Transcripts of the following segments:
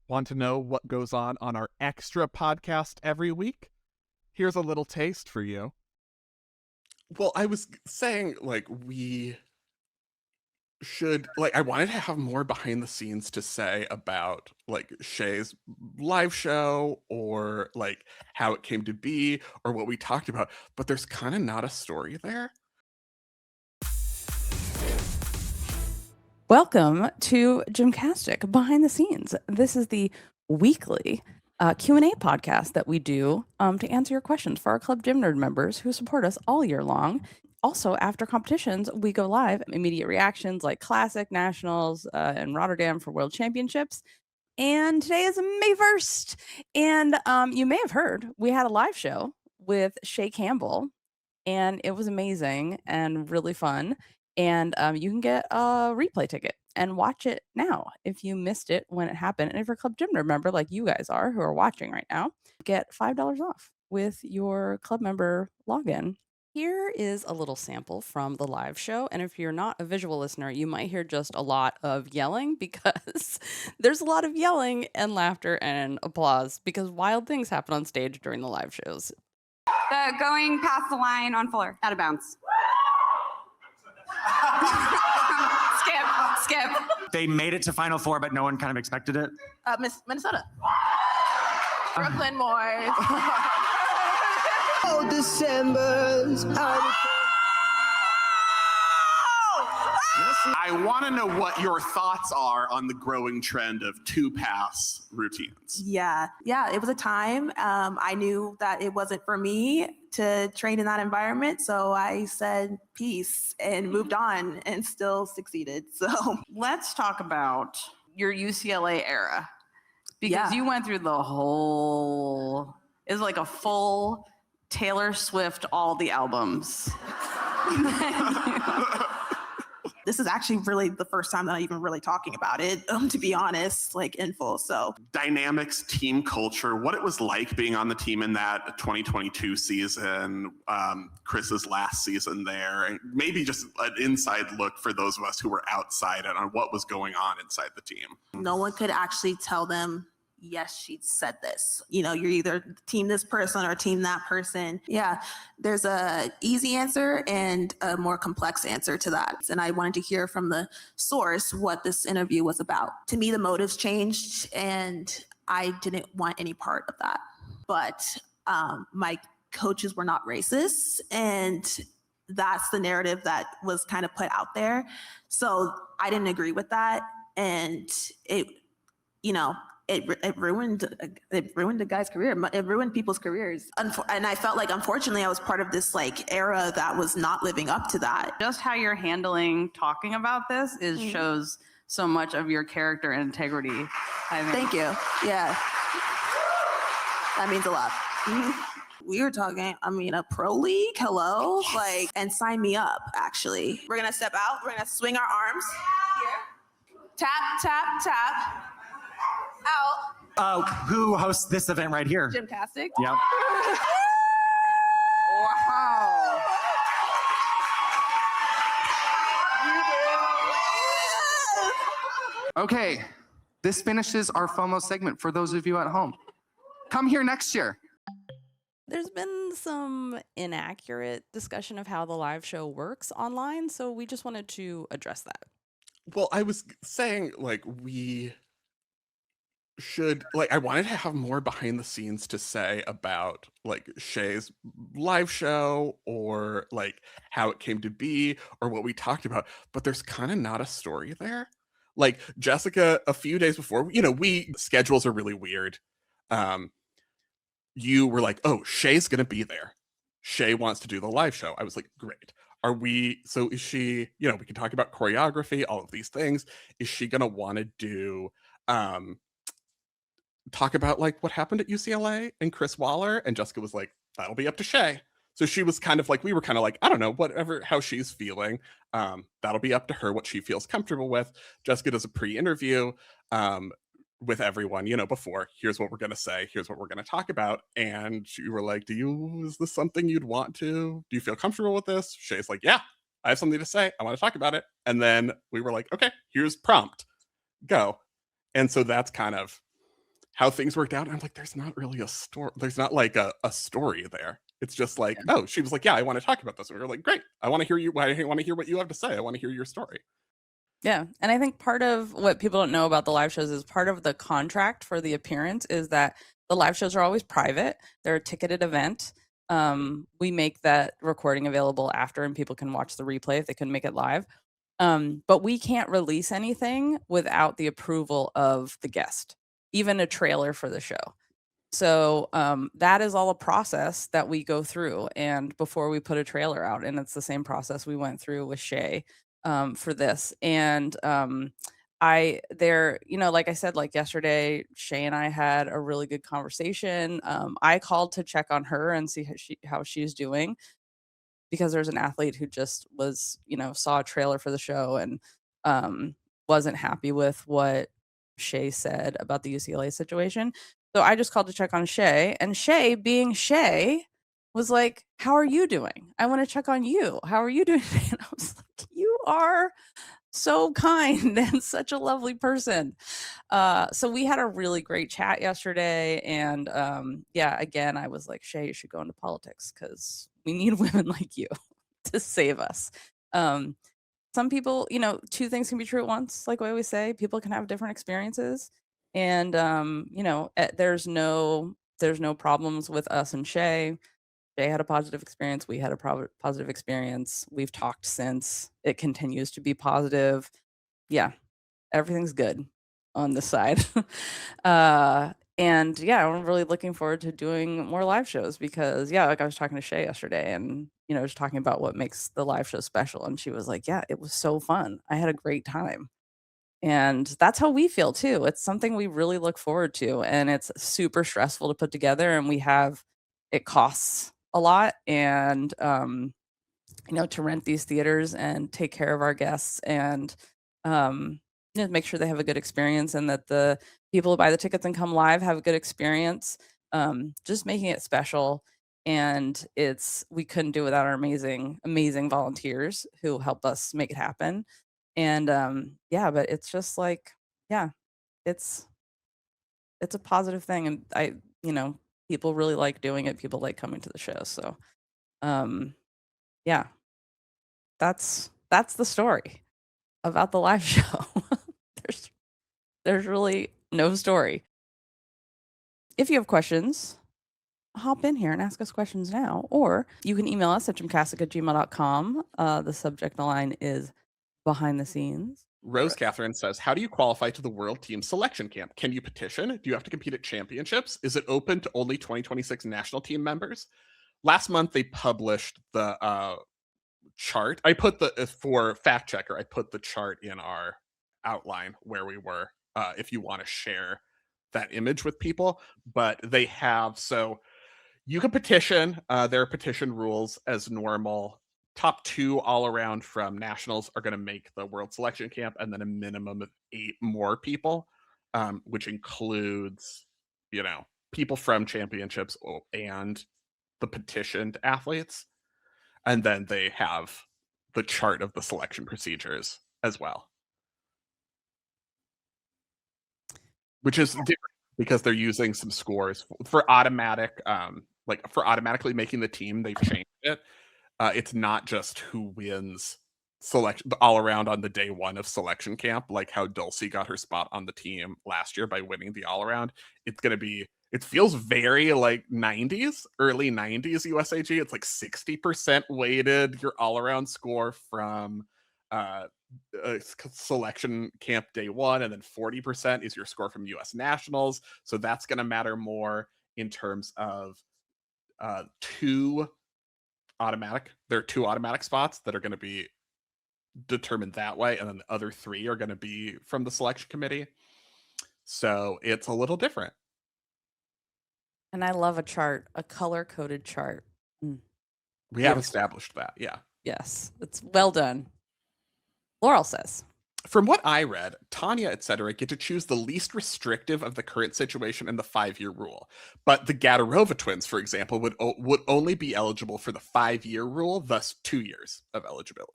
Want to know what goes on our extra podcast every week? Here's a little taste for you. Well, I was saying, we should, I wanted to have more behind the scenes to say about, Chae's live show or, how it came to be or what we talked about, but there's kind of not a story there. Welcome to GymCastic Behind the Scenes. This is the weekly Q&A podcast that we do to answer your questions for our Club Gym Nerd members who support us all year long. Also, after competitions, we go live, immediate reactions like Classic, Nationals, and Rotterdam for World Championships. And today is May 1st. And you may have heard we had a live show with Chae Campbell, and it was amazing and really fun. And you can get a replay ticket and watch it now if you missed it when it happened. And if you're a Club Gym member like you guys are who are watching right now, get $5 off with your club member login. Here is a little sample from the live show. And if you're not a visual listener, you might hear just a lot of yelling because there's a lot of yelling and laughter and applause because wild things happen on stage during the live shows. Going past the line on floor. Out of bounds. Skip. They made it to Final Four, but no one kind of expected it. Minnesota. Brooklyn Moors. Oh, December's I want to know what your thoughts are on the growing trend of two-pass routines. Yeah, it was a time. I knew that it wasn't for me to train in that environment, so I said peace and moved on and still succeeded. So let's talk about your UCLA era, because you went through the whole, it's like a full Taylor Swift, all the albums. This is actually really the first time that I'm even really talking about it, to be honest, in full. So dynamics, team culture, what it was like being on the team in that 2022 season, Chris's last season there, and maybe just an inside look for those of us who were outside and on what was going on inside the team. No one could actually tell them, yes, she said this. You're either team this person or team that person. Yeah, there's a easy answer and a more complex answer to that. And I wanted to hear from the source what this interview was about. To me, the motives changed and I didn't want any part of that. But my coaches were not racist, and that's the narrative that was kind of put out there. So I didn't agree with that. And it ruined the guy's career. It ruined people's careers. And I felt like, unfortunately, I was part of this era that was not living up to that. Just how you're handling talking about this shows so much of your character and integrity. Thank you. Yeah. That means a lot. We were talking, a pro league, hello? Yes. And sign me up, actually. We're going to step out. We're going to swing our arms. Here. Tap, tap, tap. Out. Who hosts this event right here? GymCastic. Yep. Wow. Okay, this finishes our FOMO segment for those of you at home. Come here next year. There's been some inaccurate discussion of how the live show works online, so we just wanted to address that. Well, I was saying, we should, I wanted to have more behind the scenes to say about, Chae's live show or, how it came to be or what we talked about, but there's kind of not a story there. Jessica, a few days before, schedules are really weird. You were like, oh, Chae's going to be there. Chae wants to do the live show. I was like, great. So is she, we can talk about choreography, all of these things. Is she going to want to do, talk about what happened at UCLA and Chris Waller? And Jessica was like, that'll be up to Chae. So she was kind of we were kind of I don't know, whatever, how she's feeling. That'll be up to her, what she feels comfortable with. Jessica does a pre-interview with everyone, before, here's what we're going to say, here's what we're going to talk about. And you were like, is this something you'd want to? Do you feel comfortable with this? Chae's like, yeah, I have something to say. I want to talk about it. And then we were like, okay, here's prompt, go. And so that's kind of how things worked out. And I'm like, there's not really a story. There's not like a story there. It's just like, oh, she was like, yeah, I want to talk about this. And we were like, great. I want to hear you. I want to hear what you have to say. I want to hear your story. Yeah. And I think part of what people don't know about the live shows is part of the contract for the appearance is that the live shows are always private. They're a ticketed event. We make that recording available after and people can watch the replay if they couldn't make it live. But we can't release anything without the approval of the guest, even a trailer for the show. So that is all a process that we go through, and before we put a trailer out, and it's the same process we went through with Chae for this. And like I said, like yesterday, Chae and I had a really good conversation. I called to check on her and see how she's doing, because there's an athlete who just was, saw a trailer for the show and wasn't happy with what Chae said about the UCLA situation. So I just called to check on Chae, and Chae, being Chae, was like, "How are you doing? I want to check on you. How are you doing?" And I was like, "You are so kind and such a lovely person." So we had a really great chat yesterday, and again, I was like, "Chae, you should go into politics because we need women like you to save us." Some people, two things can be true at once. Like I always say, people can have different experiences, and there's no problems with us and Chae. Chae had a positive experience. We had a positive experience. We've talked since. It continues to be positive. Yeah, everything's good on this side. And I'm really looking forward to doing more live shows because, like I was talking to Chae yesterday and, just talking about what makes the live show special. And she was like, yeah, it was so fun. I had a great time. And that's how we feel too. It's something we really look forward to. And it's super stressful to put together. And it costs a lot. And, to rent these theaters and take care of our guests and, make sure they have a good experience and that the people who buy the tickets and come live have a good experience. Just making it special. And we couldn't do it without our amazing, amazing volunteers who help us make it happen. And but it's just like, it's a positive thing. And people really like doing it. People like coming to the show. So that's the story about the live show. There's really no story. If you have questions, hop in here and ask us questions now, or you can email us at gymcastic@gmail.com. The subject line is behind the scenes. Rose Catherine says, how do you qualify to the World Team Selection Camp? Can you petition? Do you have to compete at championships? Is it open to only 2026 national team members? Last month, they published the chart. I put for fact checker, I put the chart in our outline where we were, if you want to share that image with people. But they have, so you can petition. There are petition rules as normal. Top 2 all around from nationals are going to make the World Selection Camp, and then a minimum of 8 more people, which includes, people from championships and the petitioned athletes. And then they have the chart of the selection procedures as well, which is different because they're using some scores for automatic, for automatically making the team. They've changed it. It's not just who wins all around on the day 1 of selection camp, like how Dulcie got her spot on the team last year by winning the all around. It's going to be, it feels very like 90s, early 90s USAG. It's like 60% weighted your all around score from selection camp day 1, and then 40% is your score from US Nationals. So that's going to matter more in terms of 2 automatic. There are 2 automatic spots that are going to be determined that way, and then the other 3 are going to be from the selection committee. So it's a little different. And I love a chart, a color-coded chart. We have established that, yeah. Yes, it's well done. Laurel says, from what I read, Tanya, etc., get to choose the least restrictive of the current situation in the 5-year rule. But the Gadarova twins, for example, would only be eligible for the 5-year rule, thus 2 years of eligibility.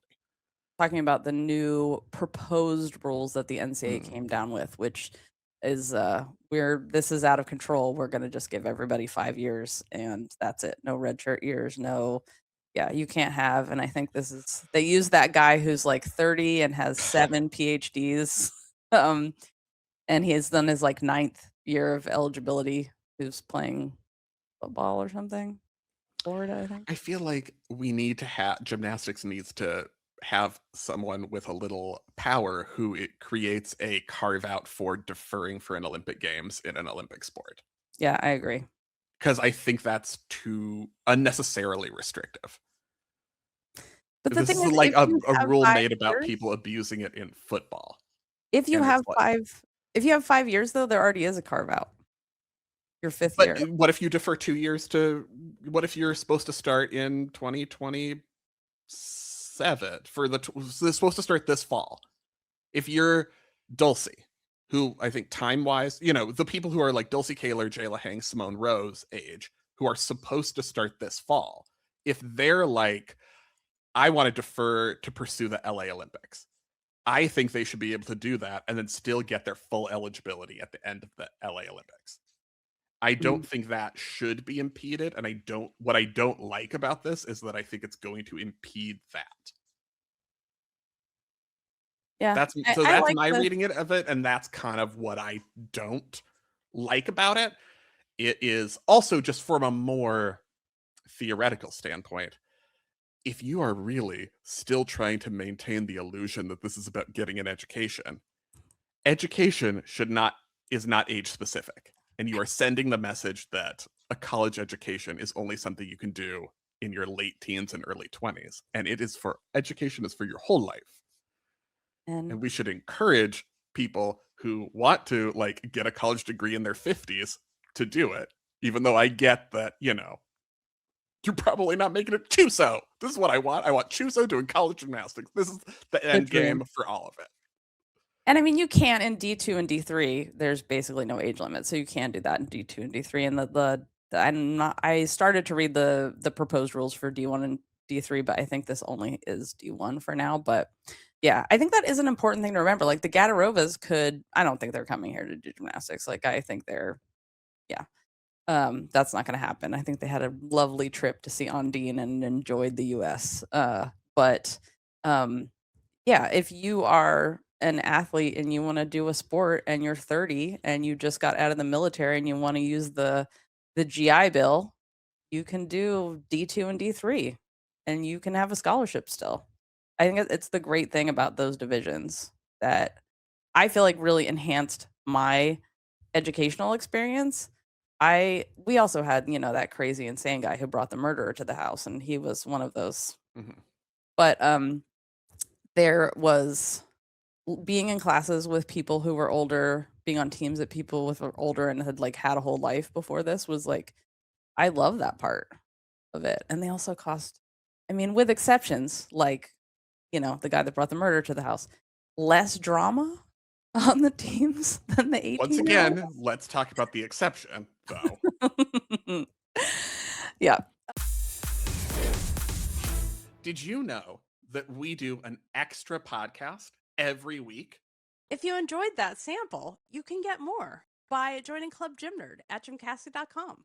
Talking about the new proposed rules that the NCAA came down with, which is this is out of control. We're going to just give everybody 5 years and that's it. No redshirt years, no. Yeah, you can't have. And I think they use that guy who's like 30 and has 7 PhDs. And he has done his like 9th year of eligibility, who's playing football or something. Florida, I think. I feel like we need to have gymnastics needs to have someone with a little power who it creates a carve out for deferring for an Olympic Games in an Olympic sport. Yeah, I agree. Because I think that's too unnecessarily restrictive. But the This thing is is, like if you a have rule 5 made about years- people abusing it in football. If you And have it's like- 5, if you have 5 years though, there already is a carve out. Your 5th But year. what if you defer 2 years to? What if you're supposed to start in 2027 for this is supposed to start this fall? If you're Dulcie, who I think time wise, the people who are like Dulcie Kaler, Jayla Hang, Simone Rose age, who are supposed to start this fall, if they're like, I want to defer to pursue the LA Olympics, I think they should be able to do that and then still get their full eligibility at the end of the LA Olympics. I don't think that should be impeded, and what I don't like about this is that I think it's going to impede that. Yeah. That's I like my the- reading of it, and that's kind of what I don't like about it. It is also just from a more theoretical standpoint. If you are really still trying to maintain the illusion that this is about getting an education, education is not age specific. And you are sending the message that a college education is only something you can do in your late teens and early 20s. And education is for your whole life. And we should encourage people who want to like get a college degree in their 50s to do it, even though I get that, you're probably not making it Chuso. This is what I want. I want Chuso doing college gymnastics. This is the end game for all of it. And I mean, you can in D2 and D3. There's basically no age limit, so you can do that in D2 and D3. And I started to read the proposed rules for D1 and D3, but I think this only is D1 for now. But yeah, I think that is an important thing to remember. Like the Gadarovas I don't think they're coming here to do gymnastics. Like I think that's not going to happen. I think they had a lovely trip to see Ondine and enjoyed the U.S. But if you are an athlete and you want to do a sport and you're 30 and you just got out of the military and you want to use the GI Bill, you can do D2 and D3 and you can have a scholarship still. I think it's the great thing about those divisions that I feel like really enhanced my educational experience. We also had, that crazy insane guy who brought the murderer to the house, and he was one of those. Mhm. But there was being in classes with people who were older, being on teams that people with were older and had like had a whole life before this was like, I love that part of it. And they also cost, I mean, with exceptions, like, the guy that brought the murder to the house, less drama on the teams than the 18. Once again, let's talk about the exception, though. Yeah. Did you know that we do an extra podcast every week? If you enjoyed that sample, you can get more by joining Club Gym Nerd at GymCastic.com.